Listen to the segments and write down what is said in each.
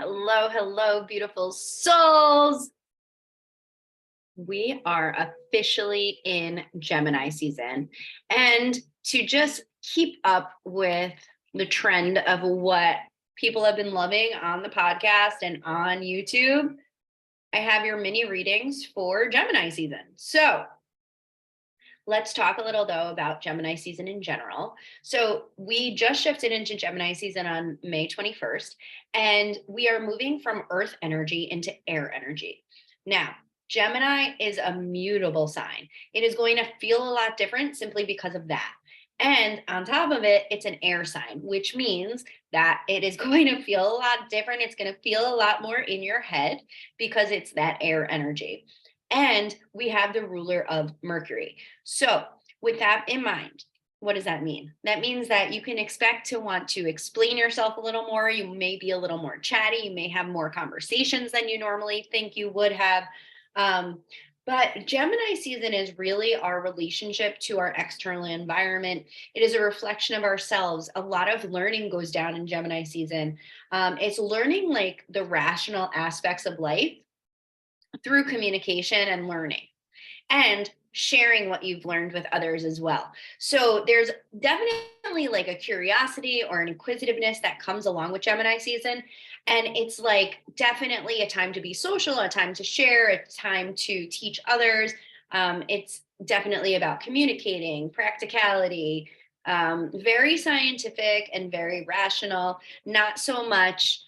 Hello, hello, beautiful souls. We are officially in Gemini season. And to just keep up with the trend of what people have been loving on the podcast and on YouTube, I have your mini readings for Gemini season. So let's talk a little, though, about Gemini season in general. So we just shifted into Gemini season on May 21st, and we are moving from Earth energy into air energy. Now, Gemini is a mutable sign. It is going to feel a lot different simply because of that. And on top of it, it's an air sign, which means that it is going to feel a lot different. It's going to feel a lot more in your head because it's that air energy. And we have the ruler of Mercury. So with that in mind, what does that mean? That means that you can expect to want to explain yourself a little more. You may be a little more chatty. You may have more conversations than you normally think you would have. But Gemini season is really our relationship to our external environment. It is a reflection of ourselves. A lot of learning goes down in Gemini season. It's learning like the rational aspects of life through communication and learning, and sharing what you've learned with others as well. So there's definitely like a curiosity or an inquisitiveness that comes along with Gemini season. And it's like definitely a time to be social, a time to share, a time to teach others. It's definitely about communicating, practicality, very scientific and very rational, not so much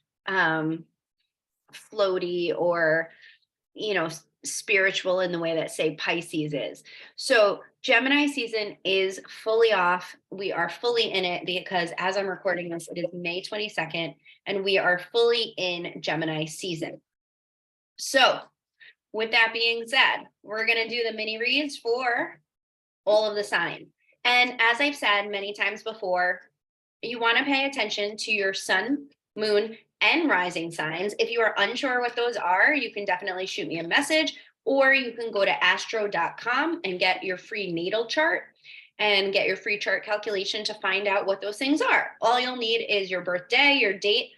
floaty or spiritual in the way that, say, Pisces is. So Gemini season is fully off. We are fully in it because as I'm recording this, it is May 22nd, and we are fully in Gemini season. So with that being said, we're going to do the mini reads for all of the signs. And as I've said many times before, you want to pay attention to your sun, moon, and rising signs. If you are unsure what those are, you can definitely shoot me a message, or you can go to astro.com and get your free natal chart and get your free chart calculation to find out what those things are. All you'll need is your birthday, your date,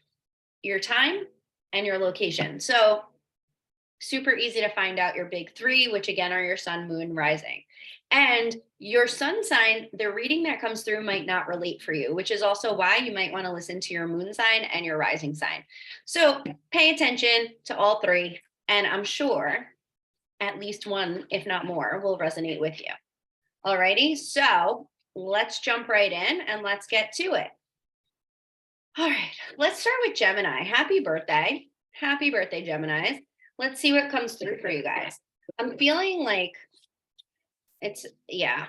your time, and your location. So super easy to find out your big three, which again are your sun, moon, rising. And your sun sign, the reading that comes through might not relate for you, which is also why you might want to listen to your moon sign and your rising sign. So pay attention to all three, and I'm sure at least one, if not more, will resonate with you. Alrighty, so let's jump right in and let's get to it. All right, let's start with Gemini. Happy birthday. Happy birthday, Geminis. Let's see what comes through for you guys. I'm feeling like I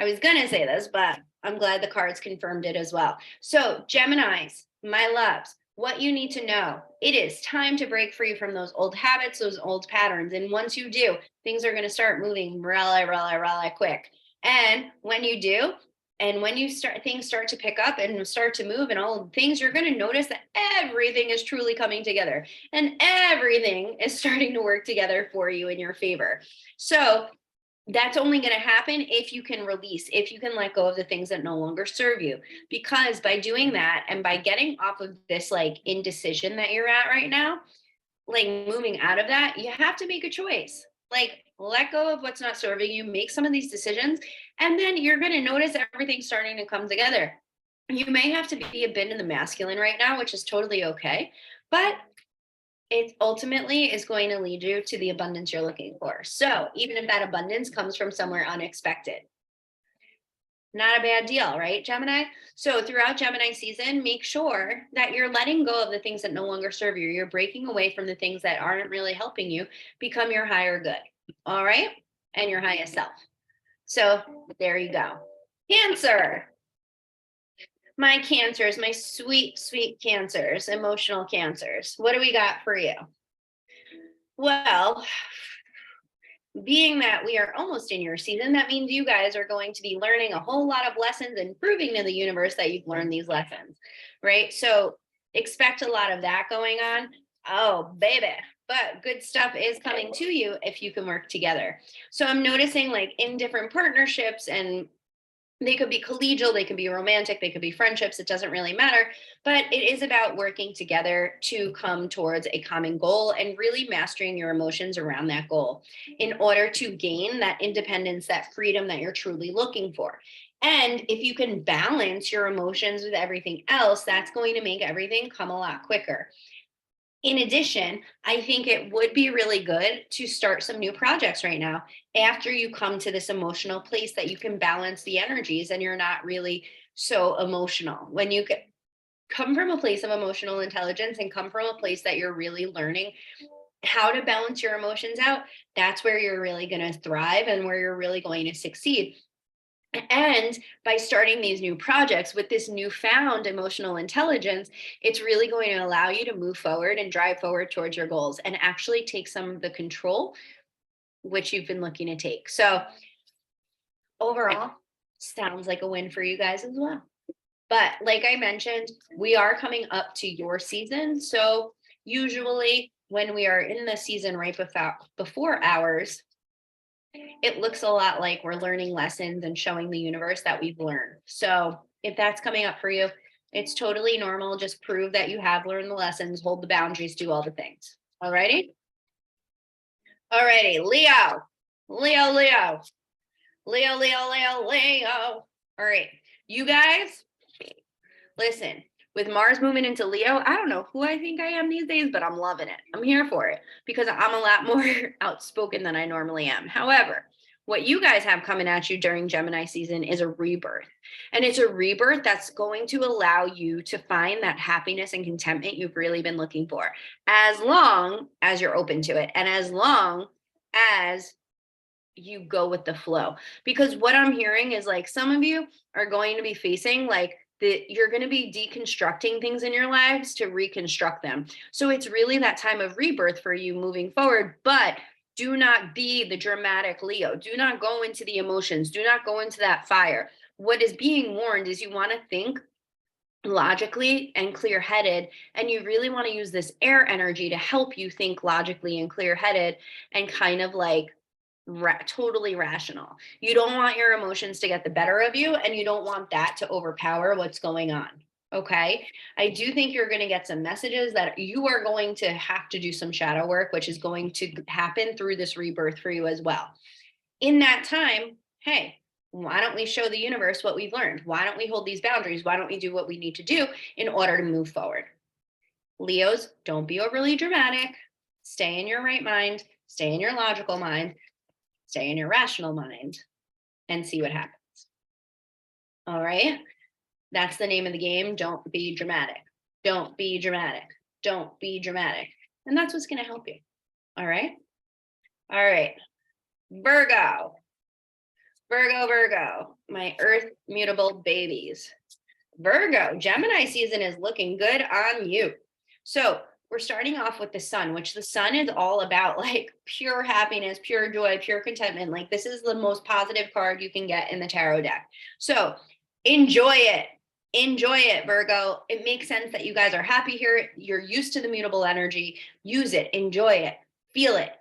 was going to say this, but I'm glad the cards confirmed it as well. So Geminis, my loves, what you need to know, it is time to break free from those old habits, those old patterns. And once you do, things are going to start moving really quick. And when you do, and when things start to pick up and start to move and all things, you're going to notice that everything is truly coming together and everything is starting to work together for you in your favor. So that's only going to happen if you can release, if you can let go of the things that no longer serve you. Because by doing that and by getting off of this like indecision that you're at right now, like moving out of that, you have to make a choice. Like let go of what's not serving you, make some of these decisions, and then you're going to notice everything starting to come together. You may have to be a bit in the masculine right now, which is totally okay. But it ultimately is going to lead you to the abundance you're looking for. So even if that abundance comes from somewhere unexpected, not a bad deal, right, Gemini? So throughout Gemini season, make sure that you're letting go of the things that no longer serve you. You're breaking away from the things that aren't really helping you become your higher good, all right? And your highest self. So there you go. Cancer. My cancers, my sweet, sweet cancers, emotional cancers. What do we got for you? Well, being that we are almost in your season, that means you guys are going to be learning a whole lot of lessons and proving to the universe that you've learned these lessons, right? So expect a lot of that going on. Oh, baby. But good stuff is coming to you if you can work together. So I'm noticing like in different partnerships and They could be collegial, they could be romantic, they could be friendships. It doesn't really matter. But it is about working together to come towards a common goal and really mastering your emotions around that goal in order to gain that independence, that freedom that you're truly looking for. And if you can balance your emotions with everything else, that's going to make everything come a lot quicker. In addition, I think it would be really good to start some new projects right now after you come to this emotional place that you can balance the energies and you're not really so emotional. When you come from a place of emotional intelligence and come from a place that you're really learning how to balance your emotions out, that's where you're really going to thrive and where you're really going to succeed. And by starting these new projects with this newfound emotional intelligence, it's really going to allow you to move forward and drive forward towards your goals and actually take some of the control which you've been looking to take. So overall, sounds like a win for you guys as well. But like I mentioned, we are coming up to your season. So usually when we are in the season right before ours, it looks a lot like we're learning lessons and showing the universe that we've learned. So if that's coming up for you, it's totally normal. Just prove that you have learned the lessons, hold the boundaries, do all the things. All righty? All righty, Leo. Leo, Leo. Leo, Leo, Leo, Leo. All right, you guys, listen. With Mars moving into Leo, I don't know who I think I am these days, but I'm loving it. I'm here for it because I'm a lot more outspoken than I normally am. However, what you guys have coming at you during Gemini season is a rebirth. And it's a rebirth that's going to allow you to find that happiness and contentment you've really been looking for, as long as you're open to it and as long as you go with the flow. Because what I'm hearing is like some of you are going to be facing like you're going to be deconstructing things in your lives to reconstruct them. So it's really that time of rebirth for you moving forward, but do not be the dramatic Leo. Do not go into the emotions. Do not go into that fire. What is being warned is you want to think logically and clear-headed, and you really want to use this air energy to help you think logically and clear-headed and kind of like totally rational. You don't want your emotions to get the better of you, and you don't want that to overpower what's going on. Okay. I do think you're going to get some messages that you are going to have to do some shadow work, which is going to happen through this rebirth for you as well. In that time, hey, why don't we show the universe what we've learned? Why don't we hold these boundaries? Why don't we do what we need to do in order to move forward? Leos, don't be overly dramatic. Stay in your right mind. Stay in your logical mind. Stay in your rational mind and see what happens. All right. That's the name of the game. Don't be dramatic. Don't be dramatic. Don't be dramatic. And that's what's going to help you. All right. All right. Virgo. Virgo, Virgo, my earth mutable babies. Virgo, Gemini season is looking good on you. So we're starting off with the sun, which the sun is all about like pure happiness, pure joy, pure contentment. Like this is the most positive card you can get in the tarot deck. So enjoy it. Enjoy it, Virgo. It makes sense that you guys are happy here. You're used to the mutable energy. Use it, enjoy it, feel it,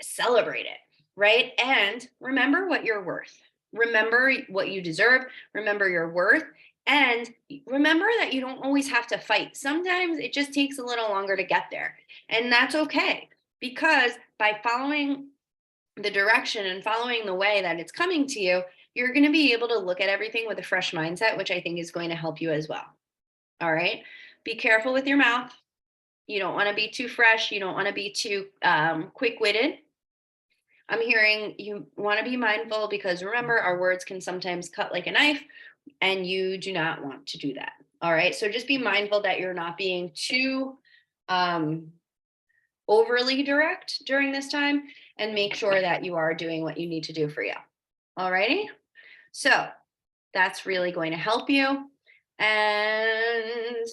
celebrate it, right? And remember what you're worth. Remember what you deserve. Remember your worth. And remember that you don't always have to fight. Sometimes it just takes a little longer to get there. And that's okay, because by following the direction and following the way that it's coming to you, you're going to be able to look at everything with a fresh mindset, which I think is going to help you as well. All right. Be careful with your mouth. You don't want to be too fresh. You don't want to be too quick-witted. I'm hearing you want to be mindful because remember, our words can sometimes cut like a knife, and you do not want to do that. All right. So just be mindful that you're not being too overly direct during this time, and make sure that you are doing what you need to do for you. All righty. So that's really going to help you. And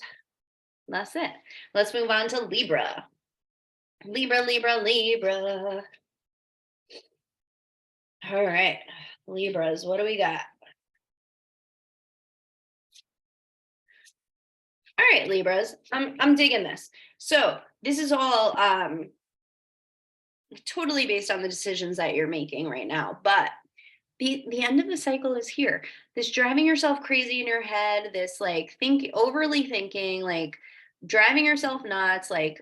that's it. Let's move on to Libra. Libra, Libra, Libra. All right, Libras, what do we got? All right, Libras, I'm digging this. So this is all totally based on the decisions that you're making right now. But The end of the cycle is here. This driving yourself crazy in your head, this like overly thinking, like driving yourself nuts, like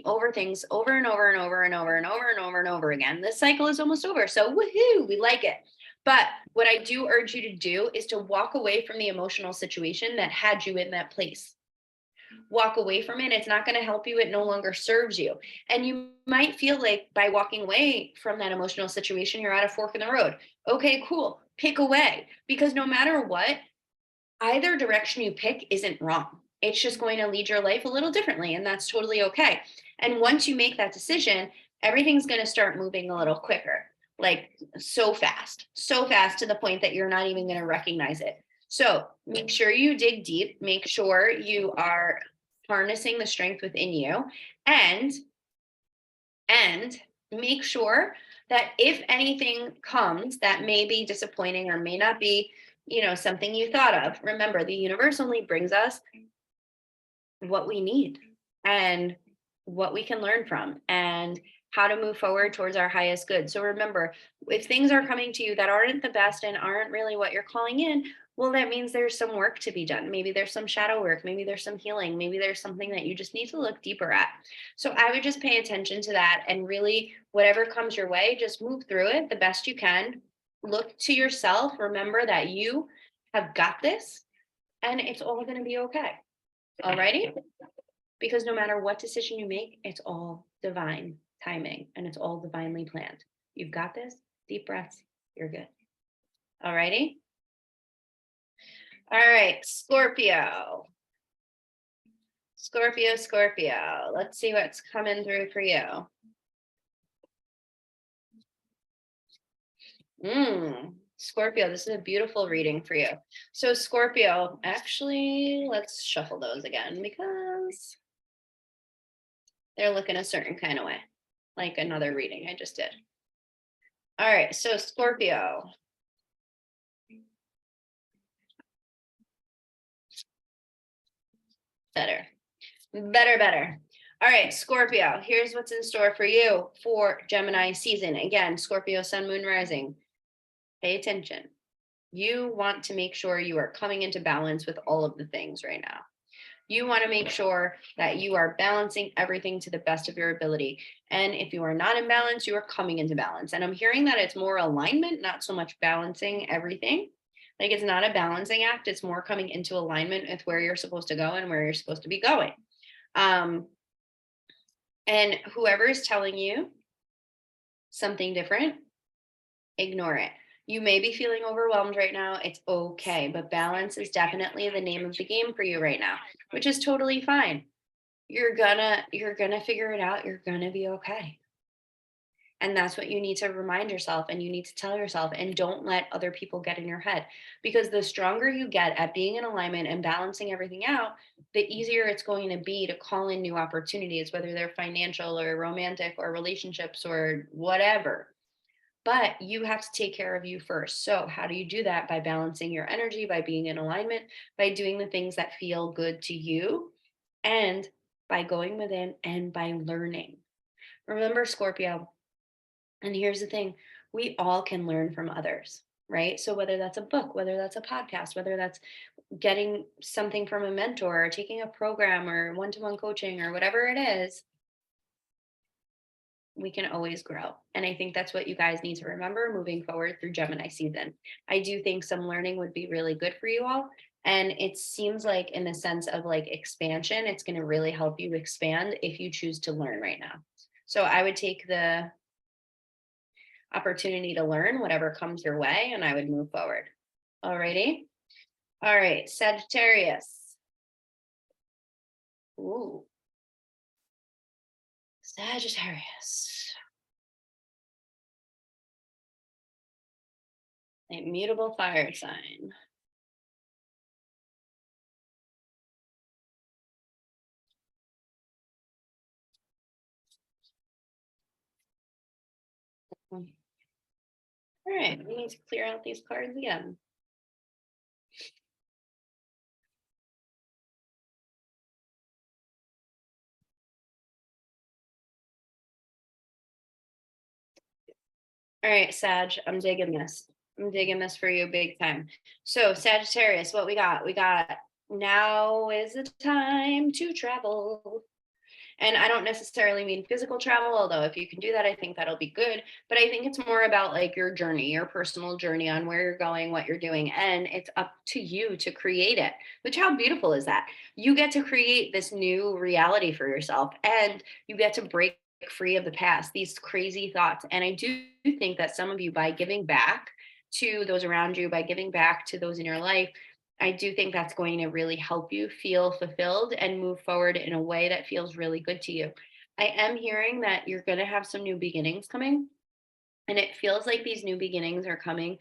over things over and over and over and over and over and over and over again. This cycle is almost over. So woohoo, we like it. But what I do urge you to do is to walk away from the emotional situation that had you in that place. Walk away from it. It's not going to help you. It no longer serves you. And you might feel like by walking away from that emotional situation, you're at a fork in the road. Okay, cool. Pick away, because no matter what, either direction you pick isn't wrong. It's just going to lead your life a little differently, and that's totally okay. And once you make that decision, everything's going to start moving a little quicker, like so fast to the point that you're not even going to recognize it. So make sure you dig deep, make sure you are harnessing the strength within you, and make sure that if anything comes that may be disappointing or may not be, something you thought of, remember the universe only brings us what we need and what we can learn from and how to move forward towards our highest good. So remember, if things are coming to you that aren't the best and aren't really what you're calling in, well, that means there's some work to be done. Maybe there's some shadow work. Maybe there's some healing. Maybe there's something that you just need to look deeper at. So I would just pay attention to that, and really, whatever comes your way, just move through it the best you can. Look to yourself. Remember that you have got this, and it's all going to be okay. Alrighty? Because no matter what decision you make, it's all divine timing and it's all divinely planned. You've got this. Deep breaths. You're good. Alrighty? All right, Scorpio. Scorpio. Let's see what's coming through for you. Scorpio, this is a beautiful reading for you. So Scorpio, actually, let's shuffle those again because they're looking a certain kind of way, like another reading I just did. All right, so Scorpio. Better. All right, Scorpio, here's what's in store for you for Gemini season. Again, Scorpio, sun, moon, rising. Pay attention. You want to make sure you are coming into balance with all of the things right now. You want to make sure that you are balancing everything to the best of your ability. And if you are not in balance, you are coming into balance. And I'm hearing that it's more alignment, not so much balancing everything. Like it's not a balancing act. It's more coming into alignment with where you're supposed to go and where you're supposed to be going. And whoever is telling you something different, ignore it. You may be feeling overwhelmed right now. It's okay, but balance is definitely the name of the game for you right now, which is totally fine. You're gonna figure it out. You're gonna be okay. And that's what you need to remind yourself and you need to tell yourself, and don't let other people get in your head, because the stronger you get at being in alignment and balancing everything out, the easier it's going to be to call in new opportunities, whether they're financial or romantic or relationships or whatever. But you have to take care of you first. So how do you do that? By balancing your energy, by being in alignment, by doing the things that feel good to you, and by going within and by learning. Remember, Scorpio, and here's the thing, we all can learn from others, right? So whether that's a book, whether that's a podcast, whether that's getting something from a mentor or taking a program or one-to-one coaching or whatever it is, we can always grow. And I think that's what you guys need to remember moving forward through Gemini season. I do think some learning would be really good for you all. And it seems like, in the sense of like expansion, it's going to really help you expand if you choose to learn right now. So I would take the opportunity to learn whatever comes your way, and I would move forward. Alrighty. All right, Sagittarius. Ooh. Sagittarius. A mutable fire sign. All right, we need to clear out these cards again. All right, Sag, I'm digging this. I'm digging this for you big time. So Sagittarius, what we got? We got now is the time to travel. And I don't necessarily mean physical travel, although if you can do that, I think that'll be good. But I think it's more about like your journey, your personal journey on where you're going, what you're doing. And it's up to you to create it, which how beautiful is that? You get to create this new reality for yourself and you get to break free of the past, these crazy thoughts. And I do think that some of you, by giving back to those around you, by giving back to those in your life, I do think that's going to really help you feel fulfilled and move forward in a way that feels really good to you. I am hearing that you're going to have some new beginnings coming, and it feels like these new beginnings are coming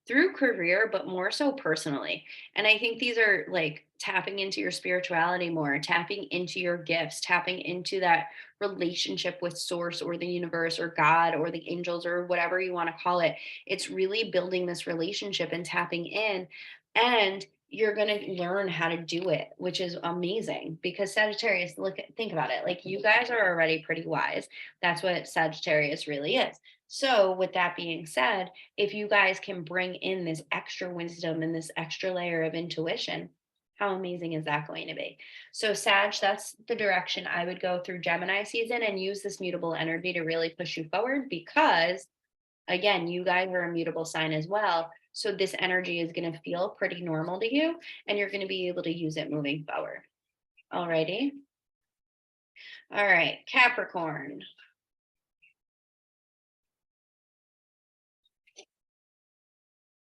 through career, but more so personally. And I think these are like tapping into your spirituality more, tapping into your gifts, tapping into that relationship with source or the universe or God or the angels or whatever you want to call it. It's really building this relationship and tapping in. And you're going to learn how to do it, which is amazing because Sagittarius, think about it. Like you guys are already pretty wise. That's what Sagittarius really is. So, with that being said, if you guys can bring in this extra wisdom and this extra layer of intuition, how amazing is that going to be? So, Sag, that's the direction I would go through Gemini season and use this mutable energy to really push you forward because, again, you guys are a mutable sign as well. So, this energy is going to feel pretty normal to you and you're going to be able to use it moving forward. Alrighty. All right, Capricorn.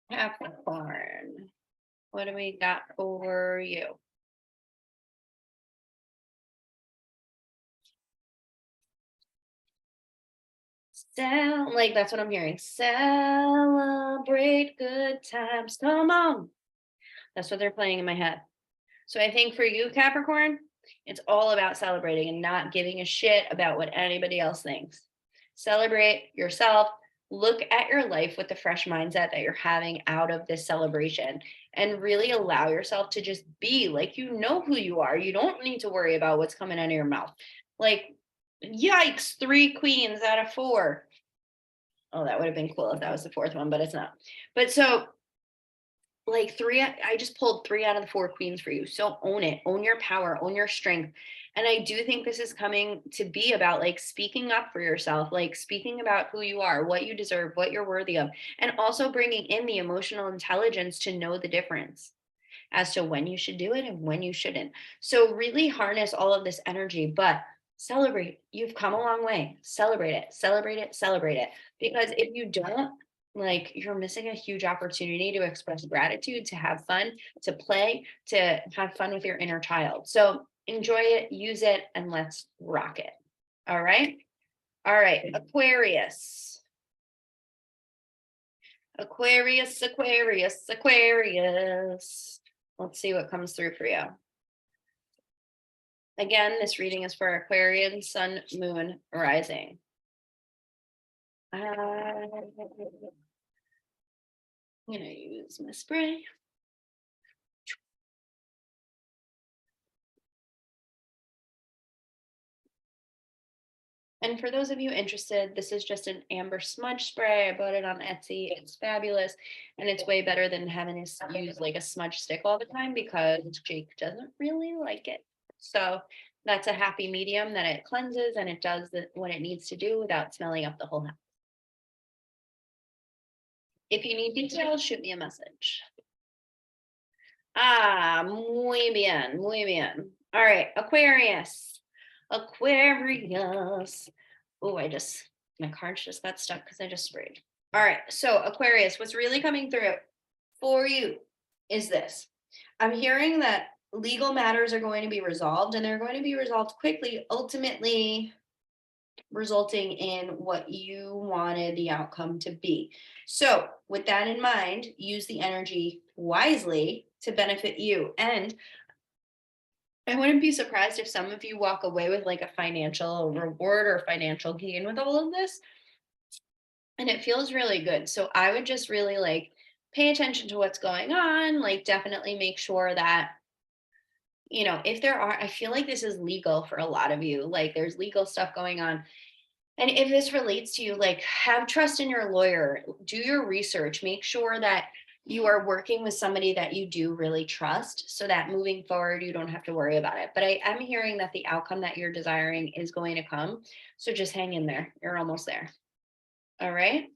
Capricorn. What do we got for you? Like that's what I'm hearing. Celebrate good times. Come on. That's what they're playing in my head. So I think for you, Capricorn, it's all about celebrating and not giving a shit about what anybody else thinks. Celebrate yourself. Look at your life with the fresh mindset that you're having out of this celebration and really allow yourself to just be like you know who you are. You don't need to worry about what's coming out of your mouth. Like, yikes, 3 queens out of 4. Oh, that would have been cool if that was the 4th one, but it's not. But so like I just pulled 3 out of the 4 queens for you. So own it, own your power, own your strength. And I do think this is coming to be about like speaking up for yourself, like speaking about who you are, what you deserve, what you're worthy of, and also bringing in the emotional intelligence to know the difference as to when you should do it and when you shouldn't. So really harness all of this energy, but celebrate. You've come a long way. Celebrate it, celebrate it, celebrate it. Because if you don't, like you're missing a huge opportunity to express gratitude, to have fun, to play, to have fun with your inner child. So enjoy it, use it, and let's rock it. All right. All right. Aquarius. Aquarius, Aquarius, Aquarius. Let's see what comes through for you. Again, this reading is for Aquarian, Sun, Moon, Rising. I'm going to use my spray. And for those of you interested, this is just an amber smudge spray. I bought it on Etsy. It's fabulous. And it's way better than having to use like a smudge stick all the time because Jake doesn't really like it. So that's a happy medium that it cleanses and it does what it needs to do without smelling up the whole house. If you need details, shoot me a message. Muy bien, muy bien. All right, Aquarius. Aquarius. Oh, my cards just got stuck because I just sprayed. All right, so Aquarius, what's really coming through for you is this. I'm hearing that legal matters are going to be resolved and they're going to be resolved quickly, ultimately resulting in what you wanted the outcome to be. So, with that in mind, use the energy wisely to benefit you. And I wouldn't be surprised if some of you walk away with like a financial reward or financial gain with all of this. And it feels really good. So, I would just really like pay attention to what's going on, like definitely make sure that if there are, I feel like this is legal for a lot of you, like there's legal stuff going on. And if this relates to you, like, have trust in your lawyer, do your research, make sure that you are working with somebody that you do really trust so that moving forward, you don't have to worry about it. But I am hearing that the outcome that you're desiring is going to come. So just hang in there. You're almost there. All right.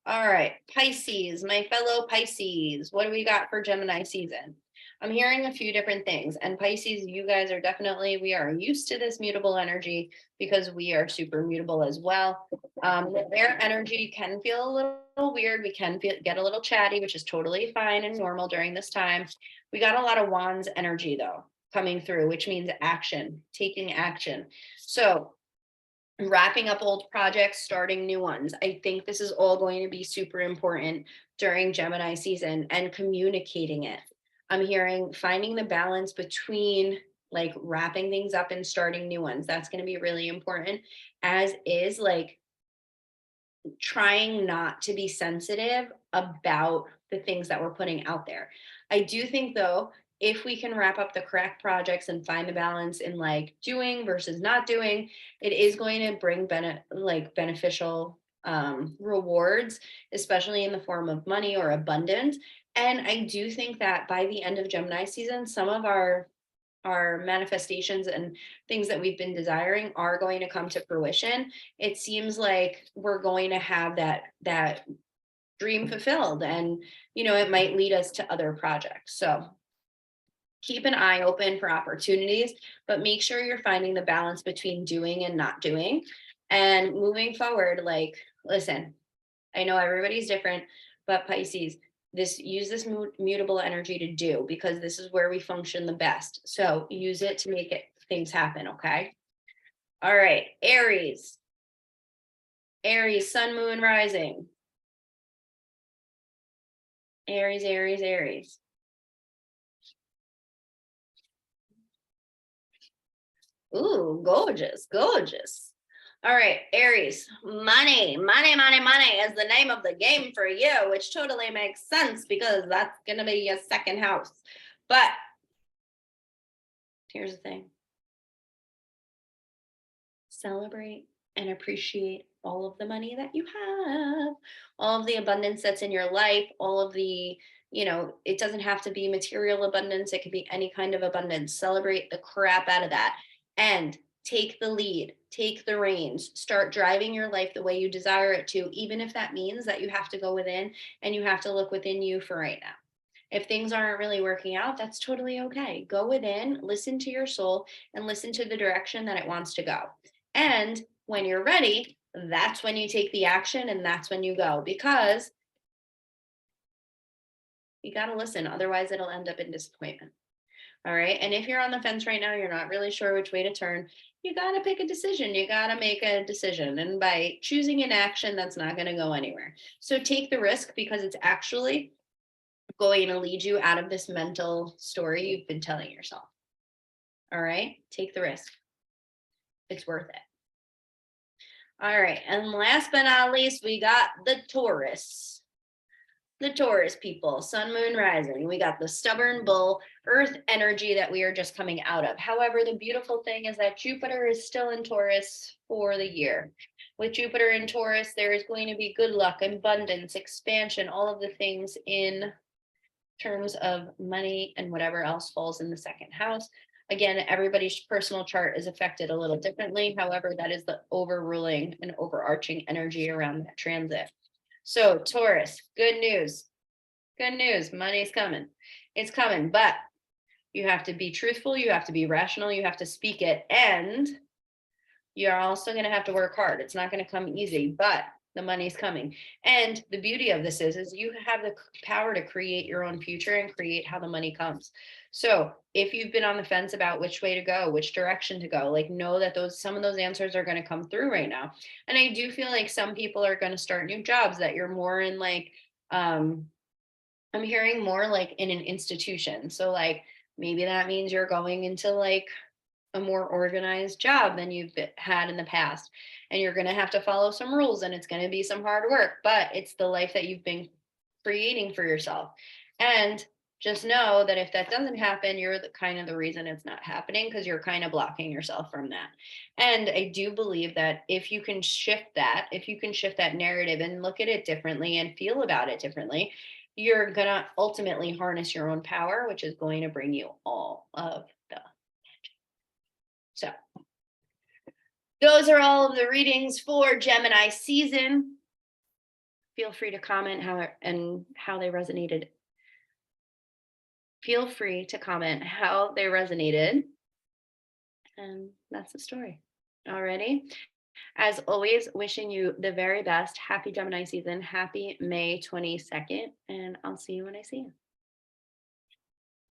All right, Pisces, my fellow Pisces, what do we got for Gemini season? I'm hearing a few different things. And Pisces, you guys are definitely, we are used to this mutable energy because we are super mutable as well. Their energy can feel a little weird. We can get a little chatty, which is totally fine and normal during this time. We got a lot of Wands energy though coming through, which means action, taking action. So wrapping up old projects, starting new ones. I think this is all going to be super important during Gemini season and communicating it. I'm hearing finding the balance between like wrapping things up and starting new ones. That's going to be really important, as is like trying not to be sensitive about the things that we're putting out there. I do think though, if we can wrap up the correct projects and find the balance in like doing versus not doing, it is going to bring beneficial rewards, especially in the form of money or abundance. And I do think that by the end of Gemini season, some of our manifestations and things that we've been desiring are going to come to fruition. It seems like we're going to have that dream fulfilled, and it might lead us to other projects. So keep an eye open for opportunities, but make sure you're finding the balance between doing and not doing. And moving forward, like, listen, I know everybody's different, but Pisces, use this mutable energy to do, because this is where we function the best. So use it to make things happen. Okay. All right. Aries, sun, moon, rising. Aries, Aries, Aries. Ooh, gorgeous, gorgeous. All right, Aries, money is the name of the game for you, which totally makes sense because that's going to be your second house. But here's the thing. Celebrate and appreciate all of the money that you have, all of the abundance that's in your life, all of the, it doesn't have to be material abundance. It could be any kind of abundance. Celebrate the crap out of that and take the lead, take the reins, start driving your life the way you desire it to, even if that means that you have to go within and you have to look within you for right now. If things aren't really working out, that's totally okay. Go within, listen to your soul, and listen to the direction that it wants to go. And when you're ready, that's when you take the action and that's when you go, because you got to listen. Otherwise, it'll end up in disappointment. All right. And if you're on the fence right now, you're not really sure which way to turn, you got to pick a decision. You got to make a decision. And by choosing an action, that's not going to go anywhere. So take the risk, because it's actually going to lead you out of this mental story you've been telling yourself. All right. Take the risk. It's worth it. All right. And last but not least, we got the Taurus. The Taurus people, sun, moon, rising. We got the stubborn bull, earth energy that we are just coming out of. However, the beautiful thing is that Jupiter is still in Taurus for the year. With Jupiter in Taurus, there is going to be good luck, abundance, expansion, all of the things in terms of money and whatever else falls in the second house. Again, everybody's personal chart is affected a little differently. However, that is the overruling and overarching energy around that transit. So Taurus, good news. Good news. Money's coming. It's coming, but you have to be truthful. You have to be rational. You have to speak it. And you're also going to have to work hard. It's not going to come easy, but the money's coming. And the beauty of this is you have the power to create your own future and create how the money comes. So if you've been on the fence about which way to go, which direction to go, like, know that some of those answers are going to come through right now. And I do feel like some people are going to start new jobs that you're more in, like, I'm hearing more like in an institution. So like, maybe that means you're going into like a more organized job than you've had in the past. And you're going to have to follow some rules, and it's going to be some hard work, but it's the life that you've been creating for yourself. And just know that if that doesn't happen, you're the kind of the reason it's not happening, because you're kind of blocking yourself from that. And I do believe that if you can shift that narrative and look at it differently and feel about it differently, you're going to ultimately harness your own power, which is going to bring you all of the magic. So those are all of the readings for Gemini season. Feel free to comment how they resonated. Feel free to comment how they resonated. And that's the story. Alrighty. As always, wishing you the very best. Happy Gemini season. Happy May 22nd. And I'll see you when I see you.